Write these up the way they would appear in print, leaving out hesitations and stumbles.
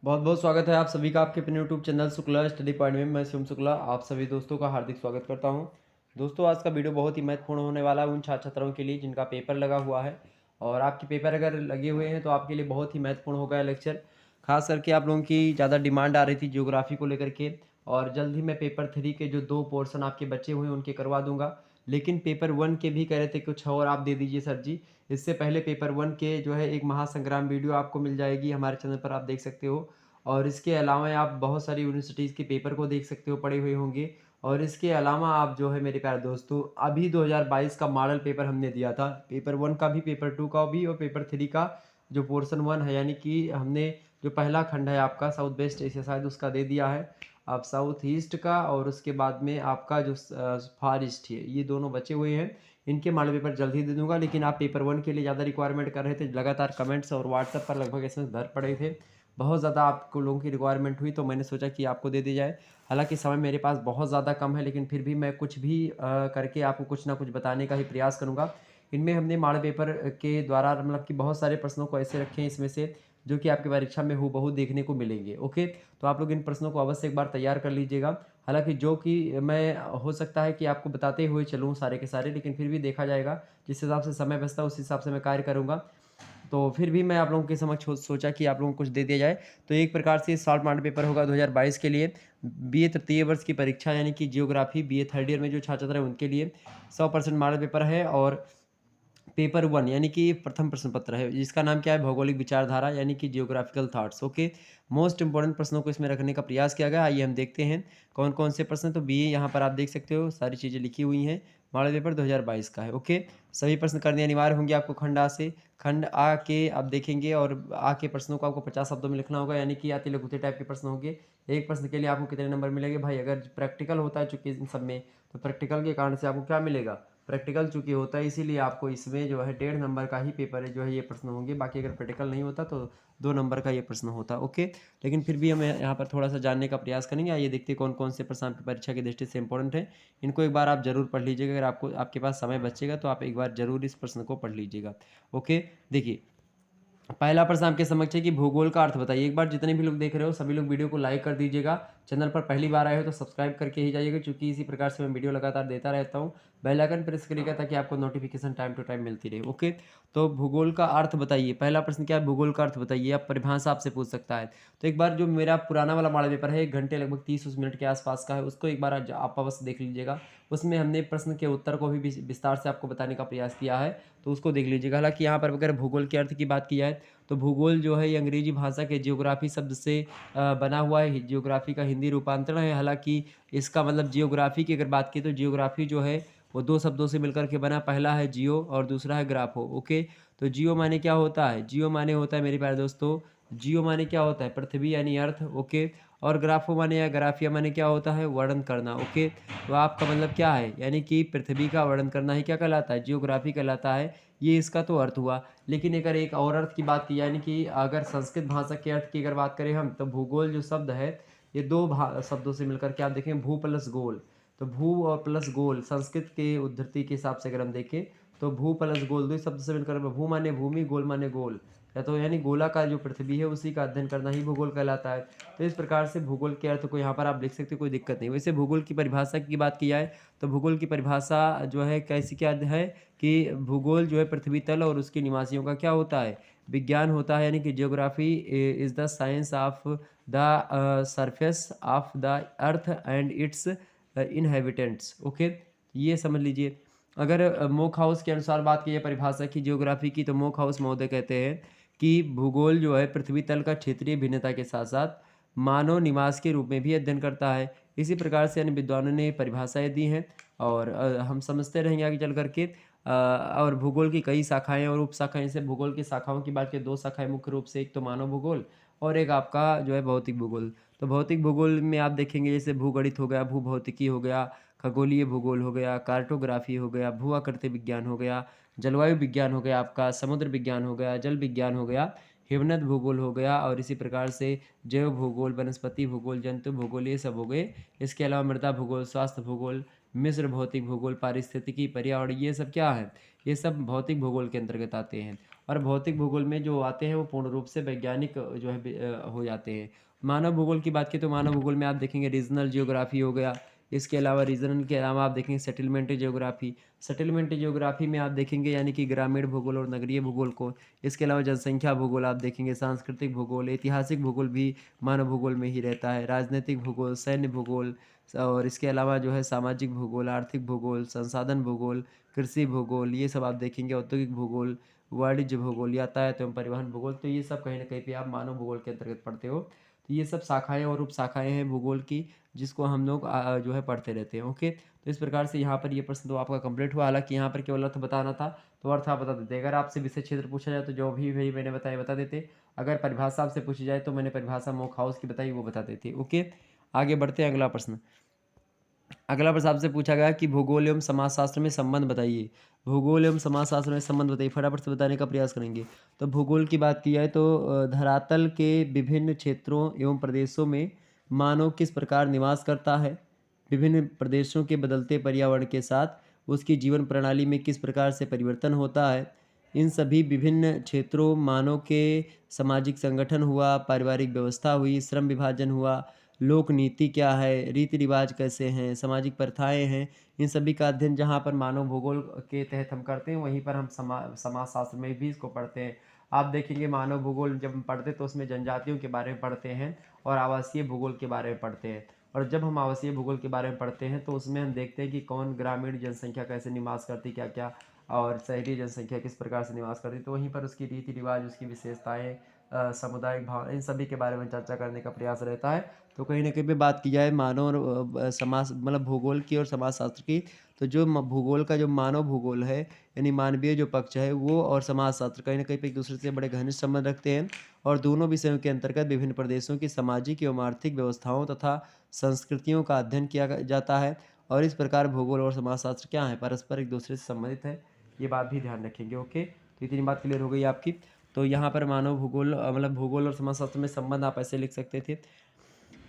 बहुत बहुत स्वागत है आप सभी का आपके अपने YouTube channel Shukla study point में। मैं शिवम शुक्ला आप सभी दोस्तों का हार्दिक स्वागत करता हूं। दोस्तों, आज का वीडियो बहुत ही महत्वपूर्ण होने वाला है उन छात्र छात्राओं के लिए जिनका पेपर लगा हुआ है। और आपके पेपर अगर लगे हुए हैं तो आपके लिए बहुत ही महत्वपूर्ण होगा यह लेक्चर। खास करके आप लोगों की ज़्यादा डिमांड आ रही थी जियोग्राफी को लेकर के। और जल्द ही मैं पेपर 3 के जो 2 पोर्शन आपके बचे हुए हैं उनके करवा दूंगा। लेकिन पेपर 1 के भी कह रहे थे कुछ और आप दे दीजिए सर जी। इससे पहले पेपर 1 के जो है एक महासंग्राम वीडियो आपको मिल जाएगी हमारे चैनल पर, आप देख सकते हो। और इसके अलावा आप बहुत सारी यूनिवर्सिटीज़ के पेपर को देख सकते हो, पढ़े हुए होंगे। और इसके अलावा आप जो है मेरे प्यारे दोस्तों, अभी 2022 का मॉडल पेपर हमने दिया था, पेपर 1 का भी, पेपर 2 का भी और पेपर 3 का जो पोर्शन 1 है, यानी कि हमने जो पहला खंड है आपका साउथ वेस्ट एशिया शायद उसका दे दिया है। अब साउथ ईस्ट का और उसके बाद में आपका जो फार ईस्ट है, ये दोनों बचे हुए हैं। इनके मॉडल पेपर जल्द ही दे दूंगा। लेकिन आप पेपर 1 के लिए ज़्यादा रिक्वायरमेंट कर रहे थे, लगातार कमेंट्स और व्हाट्सएप पर लगभग ऐसे भर पड़े थे। बहुत ज़्यादा आपको लोगों की रिक्वायरमेंट हुई तो मैंने सोचा कि आपको दे दी जाए। हालाँकि समय मेरे पास बहुत ज़्यादा कम है, लेकिन फिर भी मैं कुछ भी करके आपको कुछ ना कुछ बताने का ही प्रयास करूँगा। इनमें हमने मॉडल पेपर के द्वारा मतलब कि बहुत सारे प्रश्नों को ऐसे रखे हैं इसमें से, जो कि आपकी परीक्षा में हूबहू देखने को मिलेंगे। ओके, तो आप लोग इन प्रश्नों को अवश्य एक बार तैयार कर लीजिएगा। हालाँकि जो कि मैं हो सकता है कि आपको बताते हुए चलूँ सारे के सारे, लेकिन फिर भी देखा जाएगा। जिस हिसाब से समय बचता है उस हिसाब से मैं कार्य करूँगा। तो फिर भी मैं आप लोगों के समक्ष सोचा कि आप लोगों को कुछ दे दिया जाए। तो एक प्रकार से शॉर्ट मॉडल पेपर होगा 2022 के लिए। बीए तृतीय वर्ष की परीक्षा यानी कि जियोग्राफी बीए थर्ड ईयर में जो छात्र छात्रा हैं उनके लिए 100% मॉडल पेपर है। और पेपर 1 यानी कि प्रथम प्रश्न पत्र है, जिसका नाम क्या है, भौगोलिक विचारधारा यानी कि geographical thoughts. Okay, most important प्रश्नों को इसमें रखने का प्रयास किया गया। आइए हम देखते हैं कौन कौन से प्रश्न। तो बीए यहाँ पर आप देख सकते हो सारी चीज़ें लिखी हुई हैं। मॉडल पेपर 2022 का है। ओके, सभी प्रश्न करने अनिवार्य होंगे आपको खंड आ से। खंड आ के आप देखेंगे और आ के प्रश्नों को आपको 50 शब्दों में लिखना होगा, यानी कि अति लघुते टाइप के प्रश्न होंगे। एक प्रश्न के लिए आपको कितने नंबर मिलेंगे भाई? अगर प्रैक्टिकल होता है चूंकि इन सब में, तो प्रैक्टिकल के कारण से आपको क्या मिलेगा? प्रैक्टिकल चूंकि होता है इसीलिए आपको इसमें जो है 1.5 नंबर का ही पेपर है जो है ये प्रश्न होंगे। बाकी अगर प्रैक्टिकल नहीं होता तो 2 नंबर का ये प्रश्न होता। ओके, लेकिन फिर भी हम यहाँ पर थोड़ा सा जानने का प्रयास करेंगे। आइए देखते हैं कौन कौन से प्रश्न आपकी परीक्षा की दृष्टि से इंपॉर्टेंट है। इनको एक बार आप जरूर पढ़ लीजिएगा। अगर आपको आपके पास समय बचेगा तो आप एक बार जरूर इस प्रश्न को पढ़ लीजिएगा। ओके, देखिए पहला प्रश्न आपके समक्ष है कि भूगोल का अर्थ बताइए। एक बार जितने भी लोग देख रहे हो सभी लोग वीडियो को लाइक कर दीजिएगा। चैनल पर पहली बार आए हो तो सब्सक्राइब करके ही जाइएगा, क्योंकि इसी प्रकार से मैं वीडियो लगातार देता रहता हूँ। बेल आइकन प्रेस करिएगा ताकि आपको नोटिफिकेशन टाइम टू टाइम मिलती रहे। ओके, तो भूगोल का अर्थ बताइए। पहला प्रश्न क्या है, भूगोल का अर्थ बताइए। आप परिभाषा आपसे पूछ सकता है। तो एक बार जो मेरा पुराना वाला मॉडल पेपर है 1 घंटे लगभग 30 मिनट के आसपास का है, उसको एक बार आप अवश्य देख लीजिएगा। उसमें हमने प्रश्न के उत्तर को भी विस्तार से आपको बताने का प्रयास किया है, तो उसको देख लीजिएगा। हालांकि यहाँ पर अगर भूगोल के अर्थ की बात की जाए तो भूगोल जो है ये अंग्रेजी भाषा के जियोग्राफी शब्द से बना हुआ है। जियोग्राफी का हिंदी रूपांतरण है। हालांकि इसका मतलब जियोग्राफी की अगर बात की तो जियोग्राफी जो है वो 2 शब्दों से मिलकर के बना। पहला है जियो और दूसरा है ग्राफो। ओके, तो जियो माने क्या होता है? जियो माने होता है मेरे प्यारे दोस्तों, जियो माने क्या होता है? पृथ्वी यानी अर्थ। ओके, और ग्राफो माने या ग्राफिया माने क्या होता है? वर्णन करना। ओके, तो आपका मतलब क्या है? यानी कि पृथ्वी का वर्णन करना ही क्या कहलाता है? जियोग्राफी कहलाता है। ये इसका तो अर्थ हुआ। लेकिन अगर एक और अर्थ की बात की, यानी कि अगर संस्कृत भाषा के अर्थ की अगर बात करें हम, तो भूगोल जो शब्द है ये 2 शब्दों से मिलकर के आप देखें, भू प्लस गोल। तो भू और प्लस गोल संस्कृत के उद्धृति के हिसाब से अगर हम देखें तो भू प्लस गोल 2 शब्द से मिलकर भू माने भूमि, गोल माने गोल, या तो यानी गोलाकार जो पृथ्वी है उसी का अध्ययन करना ही भूगोल कहलाता है। तो इस प्रकार से भूगोल के अर्थ को यहाँ पर आप लिख सकते हो, कोई दिक्कत नहीं। वैसे भूगोल की परिभाषा की बात की जाए तो भूगोल की परिभाषा जो है कैसी क्या है कि भूगोल जो है पृथ्वी तल और उसके निवासियों का क्या होता है? विज्ञान होता है। यानी कि geography is the science of the surface of the earth and it's inhabitants. Okay, ये समझ लीजिए। अगर मोक हाउस के अनुसार बात की जाए परिभाषा की जियोग्राफी की, तो मोक हाउस महोदय कहते हैं कि भूगोल जो है पृथ्वी तल का क्षेत्रीय भिन्नता के साथ साथ मानव निवास के रूप में भी अध्ययन करता है। इसी प्रकार से अन्य विद्वानों ने परिभाषाएं दी हैं और हम समझते रहेंगे आगे चल करके। और भूगोल की कई शाखाएं और उपशाखाएं। से भूगोल की शाखाओं की बात करें 2 शाखाएं मुख्य रूप से, एक तो मानव भूगोल और एक आपका जो है भौतिक भूगोल। तो भौतिक भूगोल में आप देखेंगे जैसे भूगणित हो गया, भूभौतिकी हो गया, खगोलीय भूगोल हो गया, कार्टोग्राफी हो गया, भू आकृति विज्ञान हो गया, जलवायु विज्ञान हो गया, आपका समुद्र विज्ञान हो गया, जल विज्ञान हो गया, हिमनद भूगोल हो गया, और इसी प्रकार से जैव भूगोल, वनस्पति भूगोल, जंतु भूगोल, ये सब हो गए। इसके अलावा मृदा भूगोल, स्वास्थ्य भूगोल, मिस्र भौतिक भूगोल, पारिस्थितिकी, पर्यावरण, ये सब क्या है? ये सब भौतिक भूगोल के अंतर्गत आते हैं। और भौतिक भूगोल में जो आते हैं वो पूर्ण रूप से वैज्ञानिक जो है हो जाते हैं। मानव भूगोल की बात की तो मानव भूगोल में आप देखेंगे रीजनल जियोग्राफी हो गया, इसके अलावा रीजनल के अलावा आप देखेंगे सेटलमेंट जियोग्राफी। सेटलमेंट जियोग्राफी में आप देखेंगे यानी कि ग्रामीण भूगोल और नगरीय भूगोल को। इसके अलावा जनसंख्या भूगोल आप देखेंगे, सांस्कृतिक भूगोल, ऐतिहासिक भूगोल भी मानव भूगोल में ही रहता है, राजनीतिक भूगोल, सैन्य भूगोल और इसके अलावा जो है सामाजिक भूगोल, आर्थिक भूगोल, संसाधन भूगोल, कृषि भूगोल, ये सब आप देखेंगे, औद्योगिक भूगोल, वाणिज्य भूगोल, यातायात एवं परिवहन भूगोल। तो ये सब कहीं न कहीं पे आप मानव भूगोल के अंतर्गत पढ़ते हो। तो ये सब शाखाएँ और उपशाखाएँ हैं भूगोल की, जिसको हम लोग जो है पढ़ते रहते हैं। ओके, तो इस प्रकार से यहाँ पर ये प्रश्न तो आपका कंप्लीट हुआ। हालाँकि यहाँ पर केवल अर्थ बताना था, तो अर्थ आप बता देते। अगर आपसे विषय क्षेत्र पूछा जाए तो जो भी मैंने बताया बता देते। अगर परिभाषा आपसे पूछी जाए तो मैंने परिभाषा मॉक हाउस की बताई, वो बता देते। ओके, आगे बढ़ते हैं अगला प्रश्न। अगला प्रश्न आपसे पूछा गया कि भूगोल एवं समाजशास्त्र में संबंध बताइए। भूगोल एवं समाजशास्त्र में संबंध बताइए, फटाफट से बताने का प्रयास करेंगे। तो भूगोल की बात की जाए तो धरातल के विभिन्न क्षेत्रों एवं प्रदेशों में मानव किस प्रकार निवास करता है, विभिन्न प्रदेशों के बदलते पर्यावरण के साथ उसकी जीवन प्रणाली में किस प्रकार से परिवर्तन होता है, इन सभी विभिन्न क्षेत्रों मानव के सामाजिक संगठन हुआ, पारिवारिक व्यवस्था हुई, श्रम विभाजन हुआ, लोक नीति क्या है, रीति रिवाज कैसे हैं, सामाजिक प्रथाएँ हैं, इन सभी का अध्ययन जहाँ पर मानव भूगोल के तहत हम करते हैं, वहीं पर हम समाजशास्त्र में भी इसको पढ़ते हैं। आप देखेंगे मानव भूगोल जब हम पढ़ते हैं तो उसमें जनजातियों के बारे में पढ़ते हैं और आवासीय भूगोल के बारे में पढ़ते हैं। और जब हम आवासीय भूगोल के बारे में पढ़ते हैं तो उसमें हम देखते हैं कि कौन ग्रामीण जनसंख्या कैसे निवास करती है, क्या-क्या और शहरी जनसंख्या किस प्रकार से निवास करती है। तो वहीं पर उसकी रीति रिवाज, उसकी विशेषताएँ, सामुदायिक भाव, इन सभी के बारे में चर्चा करने का प्रयास रहता है। तो कहीं न कहीं पे बात की जाए मानव और समाज मतलब भूगोल की और समाजशास्त्र की, तो जो भूगोल का जो मानव भूगोल है यानी मानवीय जो पक्ष है वो और समाजशास्त्र कहीं न कहीं पे एक दूसरे से बड़े घनिष्ठ संबंध रखते हैं और दोनों विषयों के अंतर्गत विभिन्न प्रदेशों की सामाजिक एवं आर्थिक व्यवस्थाओं तथा संस्कृतियों का अध्ययन किया जाता है। और इस प्रकार भूगोल और समाजशास्त्र क्या है, परस्पर एक दूसरे से संबंधित है। ये बात भी ध्यान रखेंगे। ओके, तो इतनी बात क्लियर हो गई आपकी। तो यहाँ पर मानव भूगोल मतलब भूगोल और समाजशास्त्र में संबंध आप ऐसे लिख सकते थे।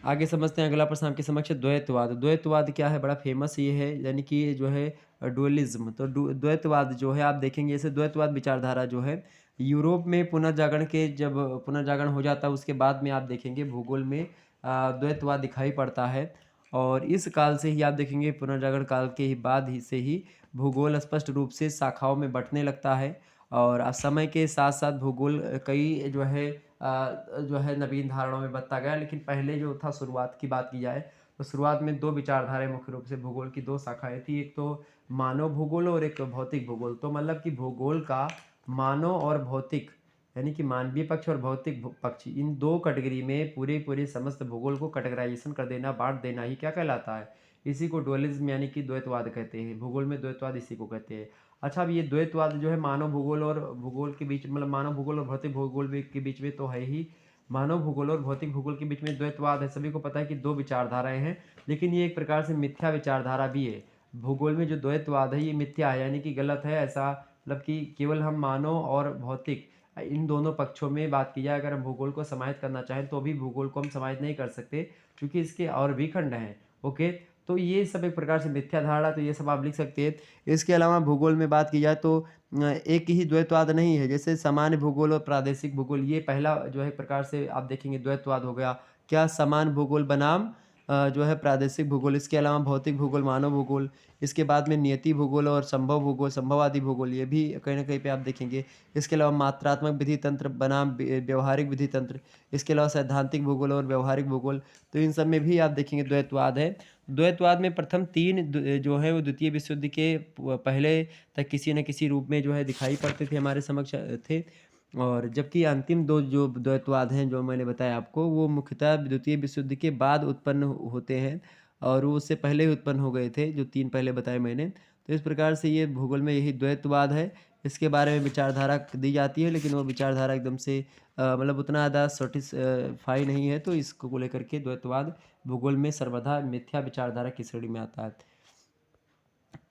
आगे समझते हैं अगला प्रश्न आपके समक्ष है द्वैतवाद। द्वैतवाद क्या है, बड़ा फेमस ये है यानी कि जो है डुअलिज्म। तो द्वैतवाद जो है आप देखेंगे, जैसे द्वैतवाद विचारधारा जो है यूरोप में पुनर्जागरण के जब पुनर्जागरण हो जाता है उसके बाद में आप देखेंगे भूगोल में द्वैतवाद दिखाई पड़ता है। और इस काल से ही आप देखेंगे पुनर्जागरण काल के ही बाद ही से ही भूगोल स्पष्ट रूप से शाखाओं में बंटने लगता है। और समय के साथ साथ भूगोल कई जो है नवीन धारणाओं में बदता गया। लेकिन पहले जो था शुरुआत की बात की जाए तो शुरुआत में दो विचारधाराएं मुख्य रूप से भूगोल की दो शाखाएं थी, एक तो मानव भूगोल और एक भौतिक भूगोल। तो मतलब कि भूगोल का मानव और भौतिक यानी कि मानवीय पक्ष और भौतिक पक्ष, इन दो कैटेगरी में पूरे पूरे समस्त भूगोल को कैटेगराइजेशन कर देना, बांट देना ही क्या कहलाता है, इसी को डुअलिज्म यानी कि द्वैतवाद कहते हैं। भूगोल में द्वैतवाद इसी को कहते हैं। अच्छा, अब ये द्वैतवाद जो है मानव भूगोल और भूगोल के बीच मतलब मानव भूगोल और भौतिक भूगोल के बीच में तो है ही। मानव भूगोल और भौतिक भूगोल के बीच में द्वैतवाद है, सभी को पता है कि दो विचारधाराएं हैं। लेकिन ये एक प्रकार से मिथ्या विचारधारा भी है। भूगोल में जो द्वैतवाद है ये मिथ्या है यानी कि गलत है। ऐसा मतलब कि केवल हम मानव और भौतिक इन दोनों पक्षों में बात की जाए, अगर हम भूगोल को समाहित करना चाहें तो भी भूगोल को हम समाहित नहीं कर सकते क्योंकि इसके और भी खंड हैं। ओके, तो ये सब एक प्रकार से मिथ्या धारणा, तो ये सब आप लिख सकते हैं। इसके अलावा भूगोल में बात की जाए तो एक ही द्वैतवाद नहीं है, जैसे सामान्य भूगोल और प्रादेशिक भूगोल, ये पहला जो है एक प्रकार से आप देखेंगे द्वैतवाद हो गया। क्या समान भूगोल बनाम जो है प्रादेशिक भूगोल। इसके अलावा भौतिक भूगोल, मानव भूगोल, इसके बाद में नियति भूगोल और संभव भूगोल, संभववादी भूगोल, ये भी कहीं न कहीं पे आप देखेंगे। इसके अलावा मात्रात्मक विधि तंत्र बनाम व्यवहारिक विधि तंत्र, इसके अलावा सैद्धांतिक भूगोल और व्यवहारिक भूगोल, तो इन सब में भी आप देखेंगे द्वैतवाद है। द्वैतवाद में प्रथम 3 जो है वो द्वितीय विश्व युद्ध के पहले तक किसी न किसी रूप में जो है दिखाई पड़ते थे, हमारे समक्ष थे। और जबकि अंतिम 2 जो द्वैतवाद हैं जो मैंने बताया आपको, वो मुख्यतः द्वितीय विश्व युद्ध के बाद उत्पन्न होते हैं और वो उससे पहले ही उत्पन्न हो गए थे, जो 3 पहले बताए मैंने। तो इस प्रकार से ये भूगोल में यही द्वैतवाद है। इसके बारे में विचारधारा दी जाती है लेकिन वो विचारधारा एकदम से मतलब उतना ज़्यादा सैटिस्फाई नहीं है, तो इसको को लेकर के द्वैतवाद भूगोल में सर्वथा मिथ्या विचारधारा की श्रेणी में आता है।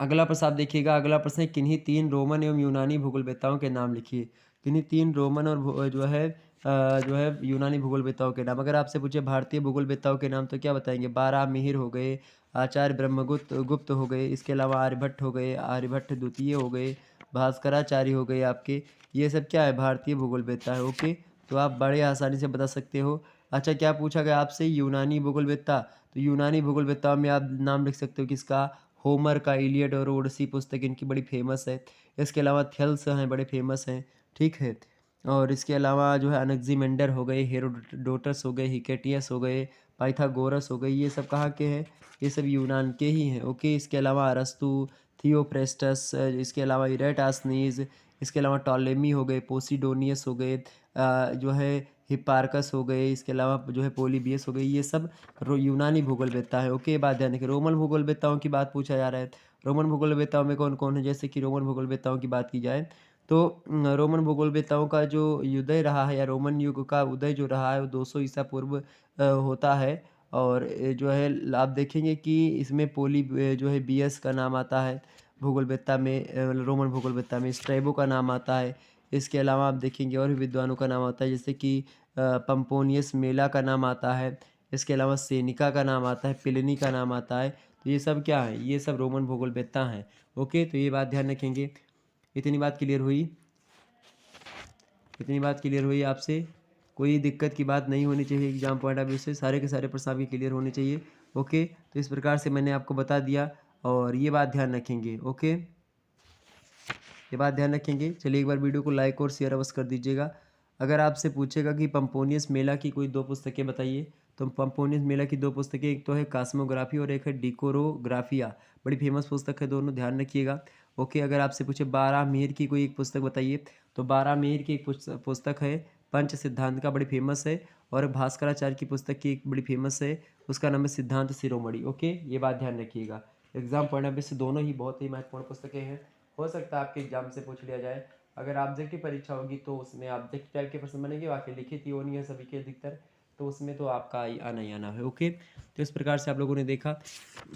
अगला प्रश्न आप देखिएगा, अगला प्रश्न है किन्हीं 3 रोमन एवं यूनानी भूगोलवेत्ताओं के नाम लिखिए। किन्हीं 3 रोमन और जो है यूनानी भूगोलवेत्ताओं के नाम। अगर आपसे पूछे भारतीय भूगोलवेत्ताओं के नाम तो क्या बताएंगे? बारहमिहिर हो गए, आचार्य ब्रह्मगुप्त गुप्त हो गए, इसके अलावा आर्यभट्ट हो गए, आर्यभट्ट द्वितीय हो गए, भास्कराचार्य हो गए आपके, ये सब क्या है, भारतीय भूगोलवेत्ता है। ओके, तो आप बड़े आसानी से बता सकते हो। अच्छा, क्या पूछा गया आपसे, यूनानी भूगोलवेत्ता, तो यूनानी भूगोलवेत्ताओं में आप नाम लिख सकते हो किसका, होमर का, इलियड और ओडिसी पुस्तक इनकी बड़ी फेमस है। इसके अलावा थेल्स हैं, बड़े फेमस हैं, ठीक है। और इसके अलावा जो है अनक्सिमेंडर हो गए, हेरोडोटस हो गए, हिकेटियस हो गए, पाइथागोरस हो गए, ये सब कहाँ के हैं, ये सब यूनान के ही हैं। ओके, इसके अलावा अरस्तु, थियोप्रेस्टस, इसके अलावा इरेटास्नीज, इसके अलावा टॉलेमी हो गए, पोसिडोनियस हो गए, जो है हिप्पार्कस हो गए, इसके अलावा जो है पोलिबियस हो गई, ये सब यूनानी भूगोलवेत्ता है। ओके, बात ध्यान रखें। रोमन भूगोलवेत्ताओं की बात पूछा जा रहा है। रोमन भूगोलवेत्ताओं में कौन कौन है, जैसे कि रोमन भूगोलवेत्ताओं की बात की जाए तो रोमन भूगोलवेत्ताओं का जो उदय रहा है, या रोमन युग का उदय जो रहा है, वो 200 ईसा पूर्व होता है। और जो है आप देखेंगे कि इसमें जो है बीएस का नाम आता है भूगोलवेत्ता में, रोमन भूगोलवेत्ता में स्ट्रैबो का नाम आता है। इसके अलावा आप देखेंगे और भी विद्वानों का नाम आता है, जैसे कि पंपोनियस मेला का नाम आता है। इसके अलावा सेनिका का नाम आता है, प्लिनी का नाम आता है। तो ये सब क्या है, ये सब रोमन भूगोलवेत्ता हैं। ओके, तो ये बात ध्यान रखेंगे। इतनी बात क्लियर हुई, इतनी बात क्लियर हुई आपसे, कोई दिक्कत की बात नहीं होनी चाहिए एग्जाम पॉइंट ऑफ व्यू से, सारे के सारे प्रश्न आपके क्लियर होने चाहिए। ओके, तो इस प्रकार से मैंने आपको बता दिया, और ये बात ध्यान रखेंगे। ओके, ये बात ध्यान रखेंगे। चलिए एक बार वीडियो को लाइक और शेयर अवश्य कर दीजिएगा। अगर आपसे पूछेगा कि पंपोनियस मेला की कोई दो पुस्तकें बताइए, तो पंपोनियस मेला की दो पुस्तकें, एक तो है कास्मोग्राफी और एक है डिकोरोग्राफिया, बड़ी फेमस पुस्तक है, दोनों ध्यान रखिएगा। ओके, अगर आपसे पूछे बारहमेर की कोई एक पुस्तक बताइए, तो बारहमेर की एक पुस्तक है पंच सिद्धांत का, बड़ी फेमस है। और भास्कराचार्य की पुस्तक की एक बड़ी फेमस है, उसका नाम है सिद्धांत शिरोमणि। ओके, ये बात ध्यान रखिएगा। एग्जाम पॉइंट ऑफ व्यू से दोनों ही बहुत ही महत्वपूर्ण पुस्तकें हैं, हो सकता है आपके एग्जाम से पूछ लिया जाए। अगर ऑब्जेक्टिव परीक्षा होगी तो उसमें ऑब्जेक्टिव टाइप के प्रश्न बनेंगे, बाकी लिखित ही नहीं है सभी के अधिकतर, तो उसमें तो आपका आना ही आना है। ओके, तो इस प्रकार से आप लोगों ने देखा।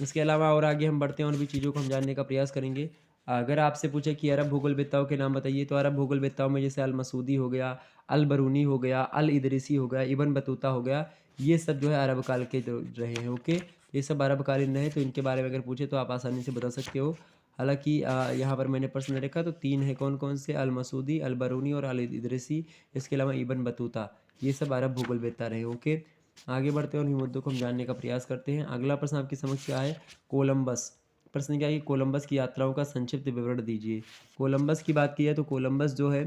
इसके अलावा और आगे हम बढ़ते हैं, और भी चीज़ों को हम जानने का प्रयास करेंगे। अगर आपसे पूछे कि अरब भूगोलवेत्ताओं के नाम बताइए, तो अरब भूगोलवेत्ताओं में जैसे अल मसूदी हो गया, अल बरूनी हो गया, अल इदरीसी हो गया, इबन बतूता हो गया, ये सब जो है अरब काल के जो रहे हैं। ओके, ये सब अरब कालीन रहे, तो इनके बारे में अगर पूछे तो आप आसानी से बता सकते हो। हालांकि यहाँ पर मैंने प्रश्न रखा तो तीन है, कौन कौन से, अल मसूदी, अल बरूनी और अल इदरीसी, इसके अलावा इबन बतूता, ये सब अरब भूगोलवेत्ता रहे। ओके, आगे बढ़ते हैं और इन मुद्दों को हम जानने का प्रयास करते हैं। अगला प्रश्न आपकी समझ क्या है, कोलंबस। प्रश्न क्या है कि कोलंबस की यात्राओं का संक्षिप्त विवरण दीजिए। कोलंबस की बात की जाए तो कोलंबस जो है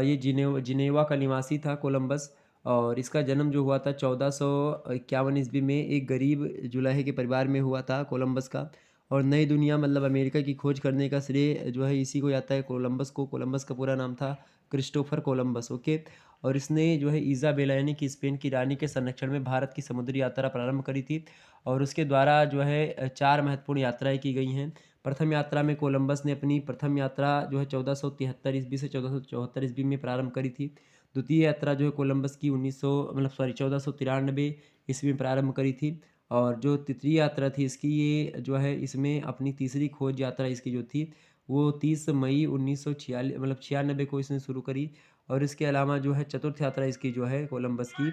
ये जिनेवा का निवासी था कोलंबस। और इसका जन्म जो हुआ था 1451 ईस्वी में एक गरीब जुलाहे के परिवार में हुआ था कोलंबस का। और नई दुनिया मतलब अमेरिका की खोज करने का श्रेय जो है इसी को जाता है, कोलंबस को। कोलंबस का पूरा नाम था क्रिस्टोफर कोलंबस। ओके, और इसने जो है इज़ाबेला यानी कि स्पेन की रानी के संरक्षण में भारत की समुद्री यात्रा प्रारंभ करी थी। और उसके द्वारा जो है चार महत्वपूर्ण यात्राएं की गई हैं। प्रथम यात्रा में कोलंबस ने अपनी प्रथम यात्रा जो है 1473 ईस्वी से 1474 ईस्वी में प्रारंभ करी थी। द्वितीय यात्रा जो है कोलंबस की 1493 ईस्वी में प्रारंभ करी थी। और जो तृतीय यात्रा थी इसकी, ये जो है इसमें अपनी तीसरी खोज यात्रा इसकी जो थी वो 30 मई 1946 मतलब 96 को इसने शुरू करी। और इसके अलावा जो है चतुर्थ यात्रा इसकी जो है कोलंबस की,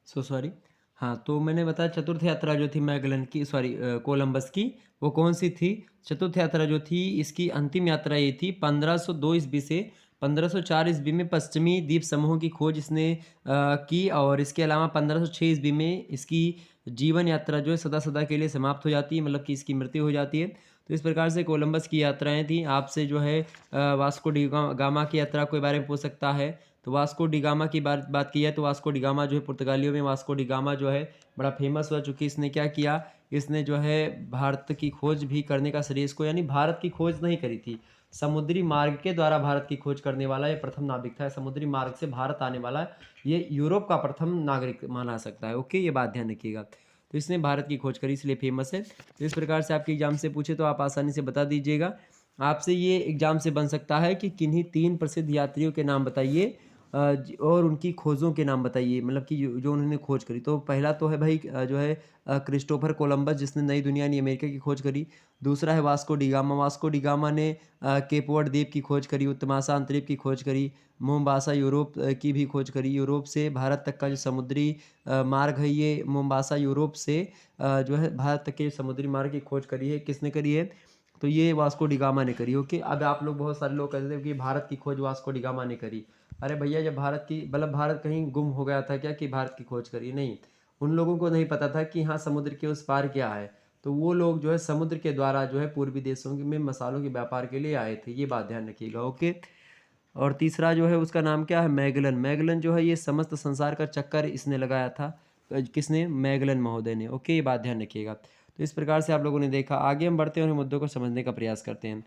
सॉरी, हाँ, तो मैंने बताया चतुर्थ यात्रा जो थी मैगलन की, सॉरी, कोलंबस की, वो कौन सी थी। चतुर्थ यात्रा जो थी इसकी अंतिम यात्रा ये थी 1502 ईस्वी से 1504 ईस्वी में पश्चिमी द्वीप समूह की खोज इसने की। और इसके अलावा 1506 ईस्वी में इसकी जीवन यात्रा जो है सदा सदा के लिए समाप्त हो जाती है, मतलब कि इसकी मृत्यु हो जाती है। तो इस प्रकार से कोलंबस की यात्राएं थी। आपसे जो है वास्को डी गामा की यात्रा के बारे में पूछ सकता है। तो वास्को डी गामा की बात की है तो वास्को डी गामा जो है पुर्तगालियों में वास्को डी गामा जो है बड़ा फेमस हुआ, चूँकि इसने क्या किया, इसने जो है भारत की खोज भी करने का श्रेय इसको, यानी भारत की खोज नहीं करी थी, समुद्री मार्ग के द्वारा भारत की खोज करने वाला ये प्रथम नाविक था। समुद्री मार्ग से भारत आने वाला ये यूरोप का प्रथम नागरिक माना सकता है। ओके, ये बात ध्यान रखिएगा। तो इसने भारत की खोज करी इसलिए फेमस है। तो इस प्रकार से आपके एग्जाम से पूछे तो आप आसानी से बता दीजिएगा। आपसे ये एग्जाम से बन सकता है कि किन्हीं तीन प्रसिद्ध यात्रियों के नाम बताइए और उनकी खोजों के नाम बताइए, मतलब कि जो उन्होंने खोज करी। तो पहला तो है भाई जो है क्रिस्टोफर कोलंबस, जिसने नई दुनिया यानी अमेरिका की खोज करी। दूसरा है वास्को डिगामा। वास्को डिगामा ने केप वर्ड द्वीप की खोज करी, उत्तमासा अंतरीप की खोज करी, मोम्बासा यूरोप की भी खोज करी। यूरोप से भारत तक का जो समुद्री मार्ग है, ये मोम्बासा यूरोप से जो है भारत तक के समुद्री मार्ग की खोज करी है, किसने करी है, तो ये वास्को डी गामा ने करी। ओके, अब आप लोग बहुत सारे लोग कहते थे कि भारत की खोज वास्को डी गामा ने करी। अरे भैया, जब भारत की मतलब भारत कहीं गुम हो गया था क्या कि भारत की खोज करी? नहीं, उन लोगों को नहीं पता था कि हाँ समुद्र के उस पार क्या है। तो वो लोग जो है समुद्र के द्वारा जो है पूर्वी देशों में मसालों के व्यापार के लिए आए थे, ये बात ध्यान रखिएगा। ओके, और तीसरा जो है उसका नाम क्या है? मैगलन। मैगलन जो है ये समस्त संसार का चक्कर इसने लगाया था। किसने? मैगलन महोदय ने। ओके, ये बात ध्यान रखिएगा। तो इस प्रकार से आप लोगों ने देखा। आगे हम बढ़ते हैं और मुद्दों को समझने का प्रयास करते हैं।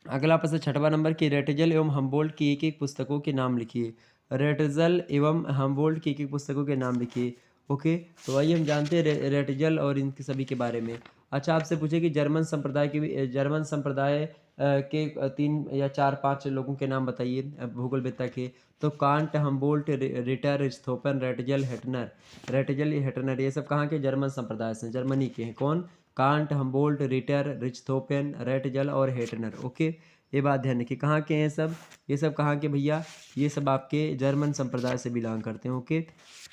अगला प्रश्न 6वां नंबर की रेटजल एवं हमबोल्ट की एक एक पुस्तकों के नाम लिखिए। रेटजल एवं हमबोल्ट की एक एक पुस्तकों के नाम लिखिए। ओके, तो आइए हम जानते हैं रेटजल और इनके सभी के बारे में। अच्छा, आपसे पूछे कि जर्मन संप्रदाय के जर्मन संप्रदाय के 3 या 4-5 लोगों के नाम बताइए भूगोलवेत्ता के। तो can't, Humboldt, Ritter, रिस्थोफन, Ratzel, हेटनर। Ratzel, हेटनर ये सब कहाँ के? जर्मन संप्रदाय से, जर्मनी के हैं। कौन? कांट, हमबोल्ट, रिटर, रिchthofen, रेटजल और हेटनर। ओके, ये बात ध्यान रखिए। कहाँ के हैं सब? ये सब कहाँ के भैया? ये सब आपके जर्मन संप्रदाय से बिलोंग करते हैं। ओके,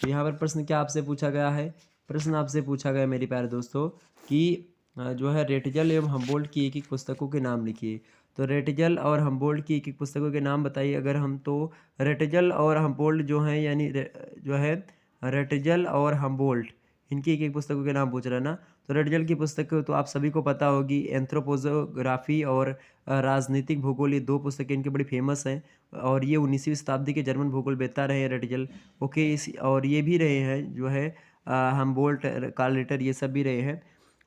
तो यहाँ पर प्रश्न क्या आपसे पूछा गया है? प्रश्न आपसे पूछा गया मेरे प्यारे दोस्तों कि जो है रेटजल एवं हमबोल्ट की एक एक पुस्तकों के नाम लिखिए। तो रेटजल और हमबोल्ट की एक एक पुस्तकों के नाम बताइए। अगर हम तो रेटजल और हमबोल्ट जो हैं यानी जो है रेटजल और हमबोल्ट, इनकी एक एक पुस्तकों के नाम पूछ रहा है ना। तो रेटजल की पुस्तक तो आप सभी को पता होगी, एंथ्रोपोजोग्राफी और राजनीतिक भूगोल, ये 2 पुस्तकें इनकी बड़ी फेमस हैं। और ये 19वीं शताब्दी के जर्मन भूगोलवेत्ता रहे हैं रेटजल। ओके, इस और ये भी रहे हैं जो है हमबोल्ट, कार्ल रिटर, ये सब भी रहे हैं।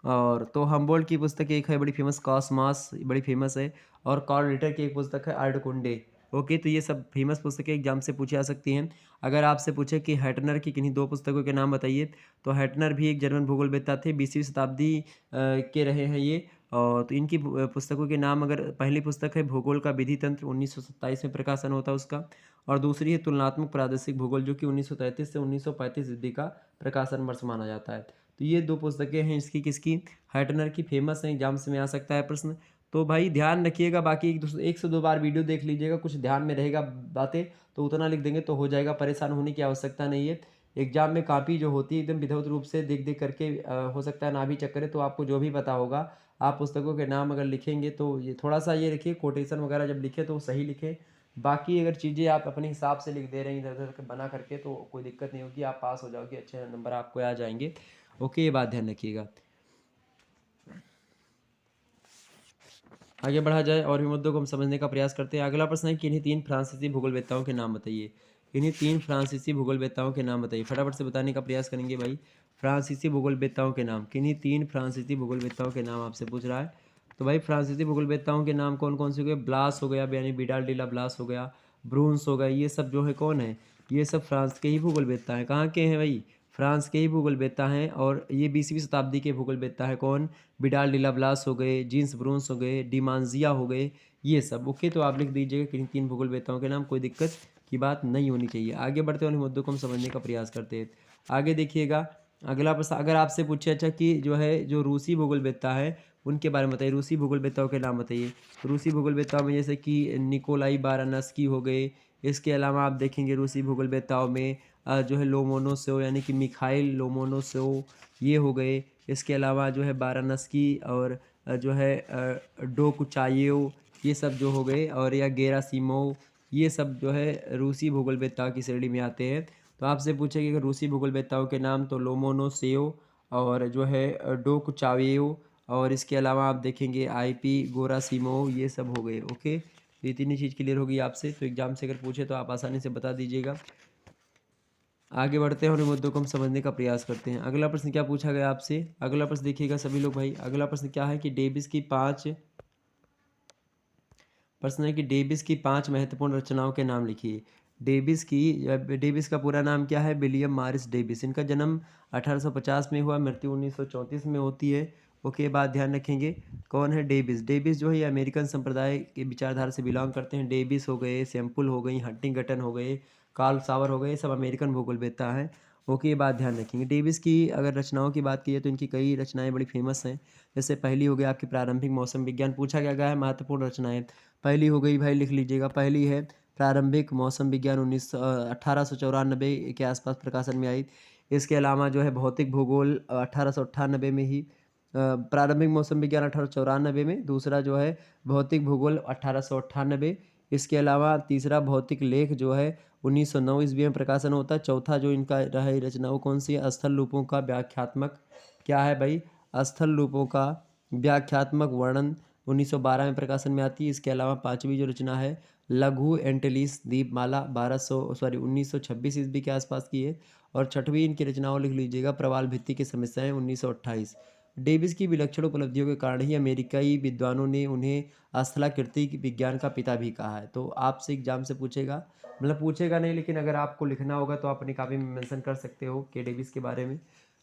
और तो हमबोल्ट की पुस्तक एक है बड़ी फेमस, कॉसमॉस, बड़ी फेमस है। और कार्ल रिटर की एक पुस्तक है अर्धकुंडे। ओके, तो ये सब फेमस पुस्तकें एग्जाम से पूछी जा सकती हैं। अगर आपसे पूछे कि हेटनर की किन्हीं 2 पुस्तकों के नाम बताइए, तो हेटनर भी एक जर्मन भूगोलवेत्ता थे, 20वीं शताब्दी के रहे हैं ये। और तो इनकी पुस्तकों के नाम, अगर पहली पुस्तक है भूगोल का विधि तंत्र, 1927 में प्रकाशन होता है उसका। और दूसरी है तुलनात्मक प्रादेशिक भूगोल, जो कि 1933 से 1935 ईस्वी का प्रकाशन वर्ष माना जाता है। तो ये 2 पुस्तकें हैं इसकी, किसकी? हेटनर की, फेमस हैं, एग्जाम्स में आ सकता है प्रश्न। तो भाई ध्यान रखिएगा, बाकी एक से दो बार वीडियो देख लीजिएगा, कुछ ध्यान में रहेगा बातें तो उतना लिख देंगे तो हो जाएगा, परेशान होने की आवश्यकता नहीं है। एग्जाम में कॉपी जो होती है एकदम विधिवत रूप से देख देख करके हो सकता है ना भी चेक करें, तो आपको जो भी पता होगा, आप पुस्तकों के नाम अगर लिखेंगे तो ये थोड़ा सा ये रखिए, कोटेशन वगैरह जब लिखे तो सही लिखें। बाकी अगर चीज़ें आप अपने हिसाब से लिख दे रहे हैं इधर उधर बना करके तो कोई दिक्कत नहीं होगी, आप पास हो जाओगे, अच्छे नंबर आपको आ जाएंगे। ओके, ये बात ध्यान रखिएगा। आगे बढ़ा जाए और भी मुद्दों को हम समझने का प्रयास करते हैं। अगला प्रश्न है कि इन्हीं 3 फ्रांसीसी भूगोलवेत्ताओं के नाम बताइए। इन्हीं 3 फ्रांसीसी भूगोलवेत्ताओं के नाम बताइए, फटाफट से बताने का प्रयास करेंगे भाई। फ्रांसीसी भूगोलवेत्ताओं के नाम, किन्हीं 3 फ्रांसीसी भूगोलवेत्ताओं के नाम आपसे पूछ रहा है। तो भाई फ्रांसीसी भूगोलवेत्ताओं के नाम कौन कौन से हो गए? ब्लास हो गया, यानी बिडाल डिला ब्लास हो गया, ब्रून्स हो गया, ये सब जो है कौन है? ये सब फ्रांस के ही भूगोलवेत्ता हैं। कहाँ के हैं भाई? फ्रांस के ही भूगोलवेत्ता हैं। और ये 20वीं शताब्दी के भूगोलवेत्ता है। कौन? बिडाल डिला ब्लास हो गए, जीन्स ब्रून्स हो गए, डिमांजिया हो गए, ये सब। ओके, तो आप लिख दीजिएगा किन 3 भूगोलवेत्ताओं के नाम, कोई दिक्कत की बात नहीं होनी चाहिए। आगे बढ़ते हैं, उन मुद्दों को हम समझने का प्रयास करते हैं। आगे देखिएगा, अगला प्रश्न अगर आपसे पूछे अच्छा कि जो है जो रूसी भूगोलवेत्ता है उनके बारे में बताइए, रूसी भूगोलवेत्ताओं के नाम बताइए। रूसी भूगोलवेत्ताओं में जैसे कि निकोलाई बारानस्की हो गए। इसके अलावा आप देखेंगे रूसी भूगोलवेत्ताओं में जो है लोमोनोसोव, यानी कि मिखाइल लोमोनोसोव, ये हो गए। इसके अलावा जो है बारानस्की और जो है डोकुचायेव, ये सब जो हो गए। और या गेरासिमोव, ये सब जो है रूसी भूगोलवेत्ताओं की श्रेणी में आते हैं। तो आपसे पूछेंगे कि रूसी भूगोलवेत्ताओं के नाम, तो लोमोनोसेव और जो है डोकुचावेव, और इसके अलावा आप देखेंगे आईपी गोरासिमोव, ये सब हो गए। ओके, तो ये तीनों चीज़ क्लियर होगी आपसे, तो एग्जाम से अगर पूछे तो आप आसानी से बता दीजिएगा। आगे बढ़ते हैं और इन मुद्दों को हम समझने का प्रयास करते हैं। अगला प्रश्न क्या पूछा गया आपसे? अगला प्रश्न देखिएगा सभी लोग भाई। अगला प्रश्न क्या है कि डेविस की 5 महत्वपूर्ण रचनाओं के नाम लिखिए। डेविस का पूरा नाम क्या है? William Morris Davis. इनका जन्म 1850 में हुआ, मृत्यु 1934 में होती है। ओके, बात ध्यान रखेंगे। कौन है डेविस? डेविस जो है ये अमेरिकन संप्रदाय के विचारधारा से बिलोंग करते हैं। डेविस हो गए, सैम्पल हो गई, हंटिंगटन हो गए, कार्ल सावर हो गए, सब अमेरिकन भूगोलवेत्ता हैं। ओके, ये बात ध्यान रखेंगे। डेविस की अगर रचनाओं की बात की जाए तो इनकी कई रचनाएं बड़ी फेमस हैं। जैसे पहली हो गई आपकी प्रारंभिक मौसम विज्ञान, पूछा क्या गया है महत्वपूर्ण रचनाएं। पहली हो गई भाई, लिख लीजिएगा, पहली है प्रारंभिक मौसम विज्ञान, 1894 के आसपास प्रकाशन में आई। इसके अलावा जो है भौतिक भूगोल 1898 में ही। प्रारंभिक मौसम विज्ञान 1894 में, दूसरा जो है भौतिक भूगोल 1898, इसके अलावा तीसरा भौतिक लेख जो है 1909 ईस्वी में प्रकाशन होता है। चौथा जो इनका रहा रचना वो कौन सी है? स्थल रूपों का व्याख्यात्मक क्या है भाई? स्थल रूपों का व्याख्यात्मक वर्णन 1912 में प्रकाशन में आती है। इसके अलावा पांचवी जो रचना है लघु एंटिलीस द्वीपमाला 1926 ईस्वी के आसपास की है। और छठवीं इनकी रचनाओं लिख लीजिएगा प्रवाल भित्ति की समस्याएं 1928। डेविस की विलक्षण उपलब्धियों के कारण ही अमेरिकी विद्वानों ने उन्हें स्थलाकृति विज्ञान का पिता भी कहा है। तो आपसे एग्जाम से पूछेगा, मतलब पूछेगा नहीं, लेकिन अगर आपको लिखना होगा तो आप अपनी कॉपी में मेंशन कर सकते हो कि डेविस के बारे में।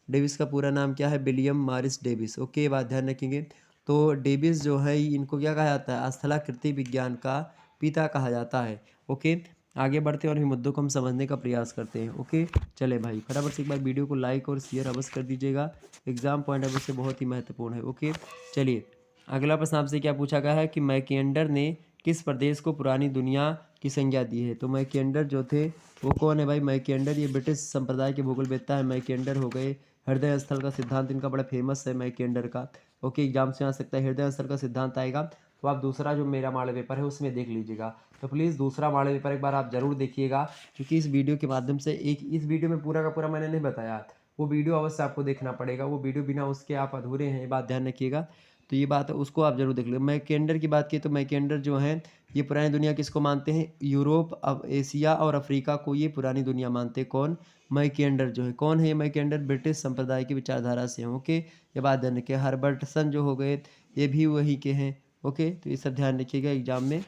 डेविस का पूरा नाम क्या है? William Morris Davis. ओके, ये बात ध्यान रखेंगे। तो डेविस जो है इनको क्या कहा जाता है? स्थलाकृति विज्ञान का पिता कहा जाता है। ओके, आगे बढ़ते हैं और इन मुद्दों को हम समझने का प्रयास करते हैं। ओके, चले भाई फटाफट से एक बार वीडियो को लाइक और शेयर अवश्य कर दीजिएगा, एग्जाम पॉइंट ऑफ व्यू से बहुत ही महत्वपूर्ण है। ओके, चलिए अगला प्रश्न आपसे क्या पूछा गया है कि मैकेंडर ने किस प्रदेश को पुरानी दुनिया की संज्ञा दी है? तो मैकेंडर जो थे वो कौन है भाई? मैकेंडर ये ब्रिटिश संप्रदाय के भूगोलवेत्ता है। मैकेंडर हो गए। हृदय स्थल का सिद्धांत इनका बड़ा फेमस है मैकेंडर का। ओके, एग्जाम से आ सकता है हृदय स्थल का सिद्धांत आएगा। तो आप दूसरा जो मेरा मॉडल पेपर है उसमें देख लीजिएगा। तो प्लीज़ दूसरा मॉडल पेपर एक बार आप ज़रूर देखिएगा, क्योंकि इस वीडियो के माध्यम से इस वीडियो में पूरा का पूरा मैंने नहीं बताया, वो वीडियो अवश्य आपको देखना पड़ेगा। वो वीडियो बिना उसके आप अधूरे हैं, ये बात ध्यान रखिएगा। तो ये बात उसको आप जरूर देख लो। मैकेंडर की बात की तो मैकेंडर जो है ये पुरानी दुनिया किसको मानते हैं? यूरोप, अब एशिया और अफ्रीका को ये पुरानी दुनिया मानते हैं। कौन? मैकेंडर जो है। कौन है ये मैकेंडर? ब्रिटिश संप्रदाय की विचारधारा से हैं। ओके, ये बात ध्यान रखिए। हर्बर्टसन जो हो गए ये भी वही के हैं। ओके, तो ये सब ध्यान रखिएगा एग्जाम में।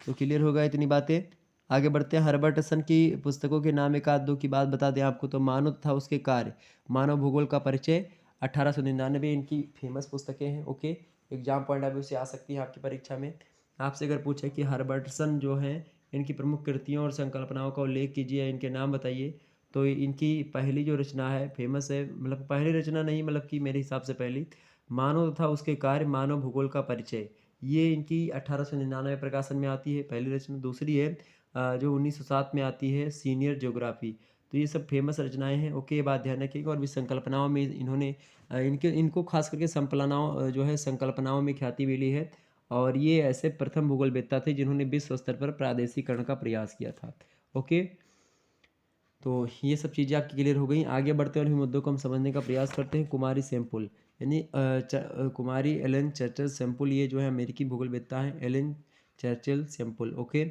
तो क्लियर होगा इतनी बातें। आगे बढ़ते हैं। हर्बर्टसन की पुस्तकों के नाम एक आध दो की बात बता दें आपको तो मानव तथा उसके कार्य, मानव भूगोल का परिचय 1899 इनकी फेमस पुस्तकें हैं। Okay, exam point of view से आ सकती हैं आपकी परीक्षा में। आपसे अगर पूछे कि हर्बर्टसन जो हैं इनकी प्रमुख कृतियों और संकल्पनाओं का उल्लेख कीजिए, इनके नाम बताइए, तो इनकी पहली जो रचना है फेमस है, मतलब पहली रचना नहीं, मतलब कि मेरे हिसाब से पहली, मानव तथा उसके कार्य, मानव भूगोल का परिचय, ये इनकी 1899 प्रकाशन में आती है पहली रचना। दूसरी है जो 1907 में आती है सीनियर ज्योग्राफी। तो ये सब फेमस रचनाएं हैं। ओके, ये बात ध्यान रखिएगा। और भी संकल्पनाओं में इन्होंने इनको खास करके संकल्पनाओं जो है संकल्पनाओं में ख्याति मिली है। और ये ऐसे प्रथम भूगोलवेत्ता थे जिन्होंने विश्व स्तर पर प्रादेशिकरण का प्रयास किया था। ओके, तो ये सब चीज़ें आपकी क्लियर हो गई। आगे बढ़ते हैं और इन मुद्दों को हम समझने का प्रयास करते हैं। कुमारी सैंपुल यानी कुमारी एलन चर्चिल सैंपुल, ये जो है अमेरिकी भूगोलवेत्ता हैं एलन चर्चिल सैंपुल। ओके,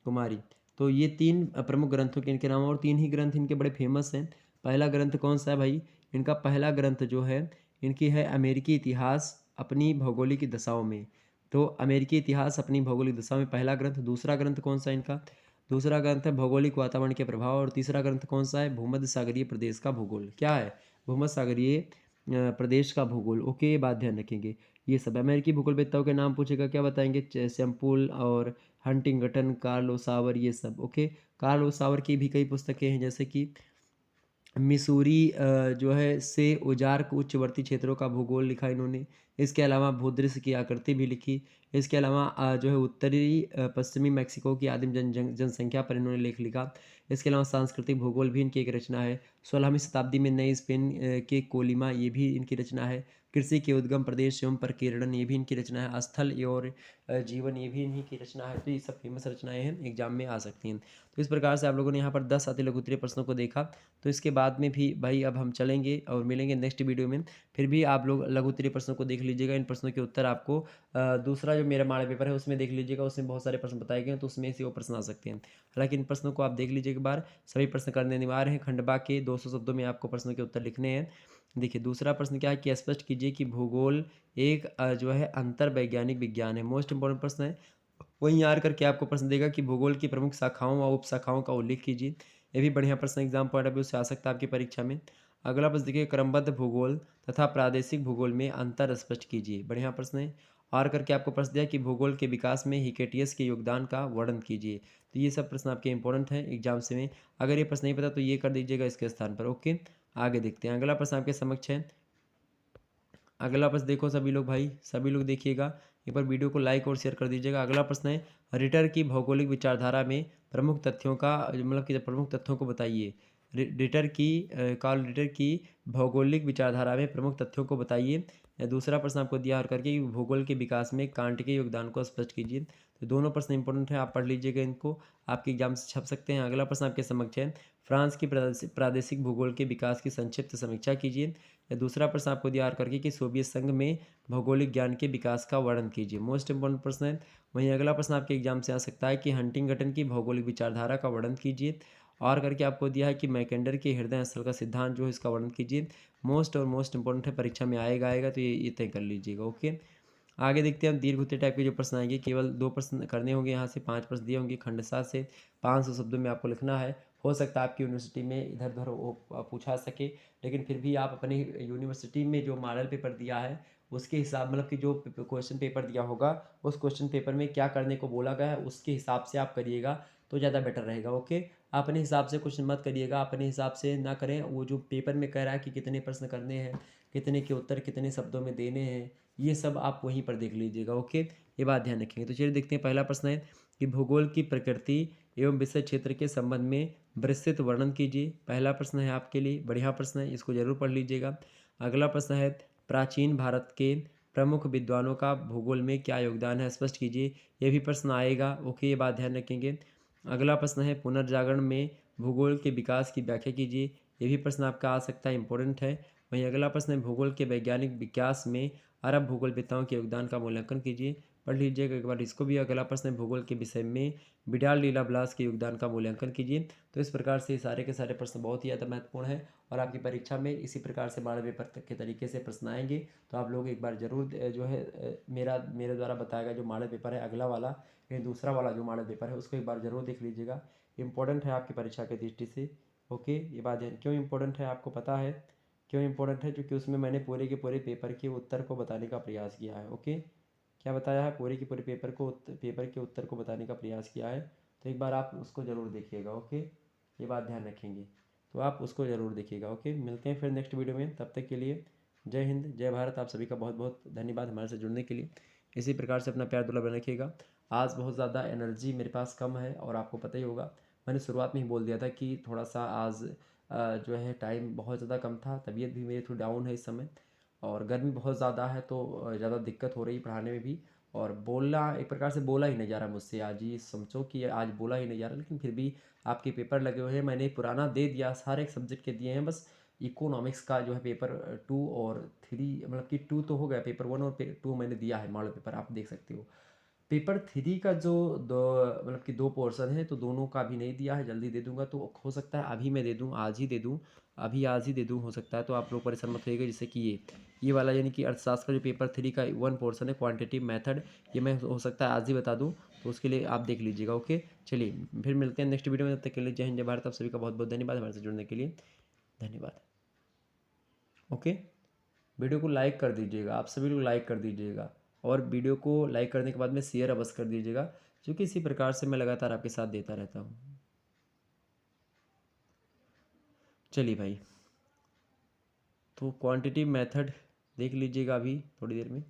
कुमारी। तो ये तीन प्रमुख ग्रंथों के इनके नाम, और तीन ही ग्रंथ इनके बड़े फेमस हैं। पहला ग्रंथ कौन सा है भाई? इनका पहला ग्रंथ जो है इनकी है अमेरिकी इतिहास अपनी भौगोलिक दशाओं में। तो अमेरिकी इतिहास अपनी भौगोलिक दशा में पहला ग्रंथ। दूसरा ग्रंथ कौन सा है इनका? दूसरा ग्रंथ है भौगोलिक वातावरण के प्रभाव। और तीसरा ग्रंथ कौन सा है? भूमध्य सागरीय प्रदेश का भूगोल। क्या है? भूमध्य सागरीय प्रदेश का भूगोल। ओके, ये बात ध्यान रखेंगे। ये सब अमेरिकी भूगोलवेत्ताओं के नाम पूछेगा, क्या बताएंगे? सैंपुल और हंटिंगटन, कार्ल ओसावर, ये सब। ओके, कार्ल ओसावर की भी कई पुस्तकें हैं, जैसे कि मिसूरी जो है से ओजार्क उच्चवर्ती क्षेत्रों का भूगोल लिखा इन्होंने। इसके अलावा भूदृश्य की आकृति भी लिखी। इसके अलावा जो है उत्तरी पश्चिमी मैक्सिको की आदिम जनसंख्या पर इन्होंने लेख लिखा। इसके अलावा सांस्कृतिक भूगोल भी इनकी एक रचना है। 16वीं शताब्दी में नई स्पेन के कोलिमा, ये भी इनकी रचना है। कृषि के उद्गम प्रदेश एवं प्रकीर्णन, ये भी इनकी रचना है। स्थल और जीवन, ये भी इन्हीं की रचना है। तो ये सब फेमस रचनाएं हैं, एग्जाम में आ सकती हैं। तो इस प्रकार से आप लोगों ने यहाँ पर 10 अति लघु उत्तरीय प्रश्नों को देखा। तो इसके बाद में भी भाई अब हम चलेंगे और मिलेंगे नेक्स्ट वीडियो में। फिर भी आप लोग लघु उत्तरीय प्रश्नों को देख लीजिएगा। इन प्रश्नों के उत्तर आपको दूसरा जो मेरा मॉडल पेपर है उसमें देख लीजिएगा। उसमें बहुत सारे प्रश्न बताए गए हैं, तो उसमें से वो प्रश्न आ सकते हैं। हालांकि इन प्रश्नों को आप देख लीजिए एक बार। सभी प्रश्न करने अनिवार्य हैं। खंडवा के 200 शब्दों में आपको प्रश्नों के उत्तर लिखने हैं। देखिए दूसरा प्रश्न क्या है कि स्पष्ट कीजिए कि भूगोल एक जो है अंतर वैज्ञानिक विज्ञान है। मोस्ट इंपॉर्टेंट प्रश्न है। वहीं आर करके आपको प्रश्न देगा कि भूगोल की प्रमुख शाखाओं व उपशाखाओं का उल्लेख कीजिए। ये भी बढ़िया प्रश्न एग्जाम पॉइंट ऑफ व्यू से आ सकता है आपकी परीक्षा में। अगला प्रश्न देखिए, क्रमबद्ध भूगोल तथा प्रादेशिक भूगोल में अंतर स्पष्ट कीजिए। बढ़िया प्रश्न है। और करके आपको प्रश्न दिया कि भूगोल के विकास में हिकेटियस के योगदान का वर्णन कीजिए। तो ये सब प्रश्न आपके इंपॉर्टेंट हैं एग्जाम से में। अगर ये प्रश्न नहीं पता तो ये कर दीजिएगा इसके स्थान पर। ओके, आगे देखते हैं। अगला प्रश्न आपके समक्ष है। अगला प्रश्न देखो सभी लोग भाई, सभी लोग देखिएगा। एक बार वीडियो को लाइक और शेयर कर दीजिएगा। अगला प्रश्न है, रिटर की भौगोलिक विचारधारा में प्रमुख तथ्यों का, मतलब कि प्रमुख तथ्यों को बताइए। कार्ल रिटर की भौगोलिक विचारधारा में प्रमुख तथ्यों को बताइए। या दूसरा प्रश्न आपको दिया और करके भूगोल के विकास में कांट के योगदान को स्पष्ट कीजिए। तो दोनों प्रश्न इंपॉर्टेंट है, आप पढ़ लीजिएगा इनको, आपके एग्जाम से छप सकते हैं। अगला प्रश्न आपके समक्ष है, फ्रांस की प्रादेशिक भूगोल के विकास की संक्षिप्त समीक्षा कीजिए। या दूसरा प्रश्न आपको दिया और करके कि सोवियत संघ में भौगोलिक ज्ञान के विकास का वर्णन कीजिए। मोस्ट इंपॉर्टेंट प्रश्न है। वहीं अगला प्रश्न आपके एग्जाम से आ सकता है कि हंटिंगटन की भौगोलिक विचारधारा का वर्णन कीजिए। और करके आपको दिया है कि मैकेंडर के हृदय स्थल का सिद्धांत जो है इसका वर्णन कीजिए। मोस्ट इंपॉर्टेंट है, परीक्षा में आएगा तो ये तय कर लीजिएगा। ओके, आगे देखते हैं हम दीर्घ उत्तर टाइप के जो प्रश्न आएंगे। केवल 2 प्रश्न करने होंगे, यहाँ से 5 प्रश्न दिए होंगे। खंड 7 से 500 शब्दों में आपको लिखना है। हो सकता है आपकी यूनिवर्सिटी में इधर उधर पूछा सके, लेकिन फिर भी आप अपनी यूनिवर्सिटी में जो मॉडल पेपर दिया है उसके हिसाब, मतलब कि जो क्वेश्चन पेपर दिया होगा उस क्वेश्चन पेपर में क्या करने को बोला गया है उसके हिसाब से आप करिएगा तो ज़्यादा बेटर रहेगा। ओके, अपने हिसाब से कुछ मत करिएगा, अपने हिसाब से ना करें। वो जो पेपर में कह रहा है कि कितने प्रश्न करने हैं, कितने के उत्तर कितने शब्दों में देने हैं, ये सब आप वहीं पर देख लीजिएगा। ओके, ये बात ध्यान रखेंगे। तो चलिए देखते हैं, पहला प्रश्न है कि भूगोल की प्रकृति एवं विषय क्षेत्र के संबंध में विस्तृत वर्णन कीजिए। पहला प्रश्न है आपके लिए, बढ़िया प्रश्न है, इसको जरूर पढ़ लीजिएगा। अगला प्रश्न है, प्राचीन भारत के प्रमुख विद्वानों का भूगोल में क्या योगदान है, स्पष्ट कीजिए। ये भी प्रश्न आएगा। ओके, ये बात ध्यान रखेंगे। अगला प्रश्न है, पुनर्जागरण में भूगोल के विकास की व्याख्या कीजिए। ये भी प्रश्न आपका आ सकता है, इंपॉर्टेंट है। वहीं अगला प्रश्न है, भूगोल के वैज्ञानिक विकास में अरब भूगोलवेत्ताओं के योगदान का मूल्यांकन कीजिए। पढ़ लीजिएगा एक बार इसको भी। अगला प्रश्न है, भूगोल के विषय में विडाल लीला ब्लास के योगदान का मूल्यांकन कीजिए। तो इस प्रकार से सारे के सारे प्रश्न बहुत ही ज़्यादा महत्वपूर्ण है और आपकी परीक्षा में इसी प्रकार से मॉडल पेपर के तरीके से प्रश्न आएंगे। तो आप लोग एक बार जरूर जो है मेरे द्वारा बताया गया जो मॉडल पेपर है अगला वाला, ये दूसरा वाला जो मॉडल पेपर है उसको एक बार जरूर देख लीजिएगा। इंपॉर्टेंट है आपकी परीक्षा की दृष्टि से। ओके, ये बात क्यों इंपॉर्टेंट है आपको पता है? क्यों इंपॉर्टेंट है? क्योंकि उसमें मैंने पूरे के पूरे पेपर के उत्तर को बताने का प्रयास किया है। ओके, क्या बताया है? पूरे के पूरे पेपर के उत्तर को बताने का प्रयास किया है। तो एक बार आप उसको ज़रूर देखिएगा। ओके, ये बात ध्यान रखेंगे, तो आप उसको ज़रूर देखिएगा। ओके, मिलते हैं फिर नेक्स्ट वीडियो में, तब तक के लिए जय हिंद जय भारत। आप सभी का बहुत बहुत धन्यवाद हमारे साथ जुड़ने के लिए। इसी प्रकार से अपना प्यार दुला बना रखिएगा। आज बहुत ज़्यादा एनर्जी मेरे पास कम है और आपको पता ही होगा, मैंने शुरुआत में ही बोल दिया था कि थोड़ा सा आज जो है टाइम बहुत ज़्यादा कम था, तबीयत भी मेरी थोड़ी डाउन है इस समय और गर्मी बहुत ज़्यादा है तो ज़्यादा दिक्कत हो रही पढ़ाने में भी। और बोलना एक प्रकार से बोला ही नहीं जा रहा मुझसे, आज ये समझो कि आज बोला ही नहीं जा रहा, लेकिन फिर भी आपके पेपर लगे हुए हैं, मैंने पुराना दे दिया, सारे सब्जेक्ट के दिए हैं। बस इकोनॉमिक्स का जो है पेपर 2 और 3, मतलब कि 2 तो हो गया, पेपर 1 और 2 मैंने दिया है मॉडल पेपर, आप देख सकते हो। पेपर 3 का जो दो, मतलब कि 2 पोर्शन है तो दोनों का भी नहीं दिया है, जल्दी दे दूंगा। तो हो सकता है अभी मैं दे दूँ, आज ही दे दूँ, अभी आज ही दे दूँ, हो सकता है। तो आप लोग परेशान मत होइएगा। जैसे कि ये वाला यानी कि अर्थशास्त्र का जो पेपर 3 का 1 पोर्शन है क्वांटिटेटिव मेथड, ये मैं हो सकता है आज ही बता दूँ, तो उसके लिए आप देख लीजिएगा। ओके, चलिए फिर मिलते हैं नेक्स्ट वीडियो में, तब तक के लिए जय हिंद जय भारत। आप सभी का बहुत बहुत धन्यवाद हमारे साथ जुड़ने के लिए, धन्यवाद। ओके, वीडियो को लाइक कर दीजिएगा, आप सभी लोग लाइक कर दीजिएगा और वीडियो को लाइक करने के बाद में शेयर अवश्य कर दीजिएगा, क्योंकि इसी प्रकार से मैं लगातार आपके साथ देता रहता हूँ। चलिए भाई, तो क्वांटिटी मेथड देख लीजिएगा अभी थोड़ी देर में।